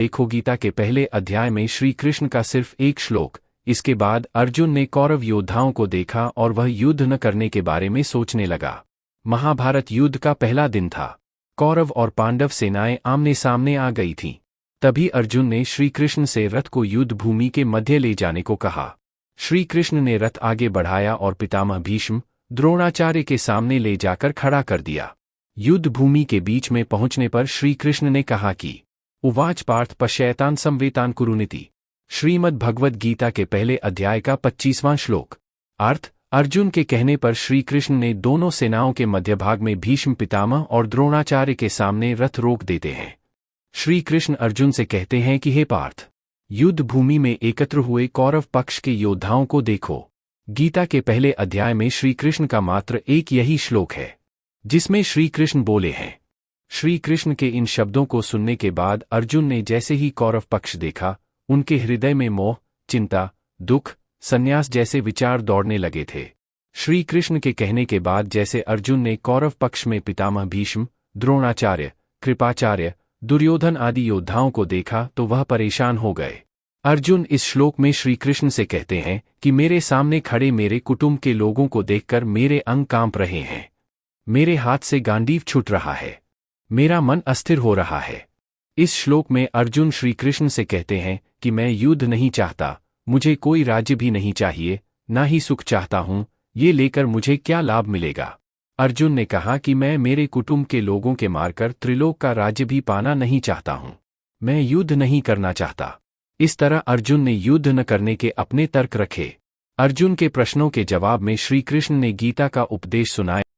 देखो गीता के पहले अध्याय में श्री कृष्ण का सिर्फ एक श्लोक। इसके बाद अर्जुन ने कौरव योद्धाओं को देखा और वह युद्ध न करने के बारे में सोचने लगा। महाभारत युद्ध का पहला दिन था। कौरव और पांडव सेनाएं आमने सामने आ गई थीं। तभी अर्जुन ने श्री कृष्ण से रथ को युद्ध भूमि के मध्य ले जाने को कहा। श्री कृष्ण ने रथ आगे बढ़ाया और पितामह भीष्म, द्रोणाचार्य के सामने ले जाकर खड़ा कर दिया। युद्ध भूमि के बीच में पहुंचने पर श्री कृष्ण ने कहा कि उवाच पार्थ पश्यैतान् संवेतान् कुरुनिति। श्रीमद् भगवद गीता के पहले अध्याय का 25वां श्लोक। अर्थ, अर्जुन के कहने पर श्री कृष्ण ने दोनों सेनाओं के मध्य भाग में भीष्म पितामह और द्रोणाचार्य के सामने रथ रोक देते हैं। श्री कृष्ण अर्जुन से कहते हैं कि हे पार्थ, युद्ध भूमि में एकत्र हुए कौरव पक्ष के योद्धाओं को देखो। गीता के पहले अध्याय में श्री कृष्ण का मात्र एक यही श्लोक है जिसमें श्री कृष्ण बोले हैं। श्री कृष्ण के इन शब्दों को सुनने के बाद अर्जुन ने जैसे ही कौरव पक्ष देखा, उनके हृदय में मोह, चिंता, दुख, संन्यास जैसे विचार दौड़ने लगे थे। श्री कृष्ण के कहने के बाद जैसे अर्जुन ने कौरव पक्ष में पितामह भीष्म, द्रोणाचार्य, कृपाचार्य, दुर्योधन आदि योद्धाओं को देखा तो वह परेशान हो गए। अर्जुन इस श्लोक में श्री कृष्ण से कहते हैं कि मेरे सामने खड़े मेरे कुटुंब के लोगों को देखकर मेरे अंग कांप रहे हैं। मेरे हाथ से गांडीव छूट रहा है। मेरा मन अस्थिर हो रहा है। इस श्लोक में अर्जुन श्री कृष्ण से कहते हैं कि मैं युद्ध नहीं चाहता, मुझे कोई राज्य भी नहीं चाहिए, ना ही सुख चाहता हूँ, ये लेकर मुझे क्या लाभ मिलेगा। अर्जुन ने कहा कि मैं मेरे कुटुंब के लोगों के मारकर त्रिलोक का राज्य भी पाना नहीं चाहता हूँ। मैं युद्ध नहीं करना चाहता। इस तरह अर्जुन ने युद्ध न करने के अपने तर्क रखे। अर्जुन के प्रश्नों के जवाब में श्री कृष्ण ने गीता का उपदेश सुनाया।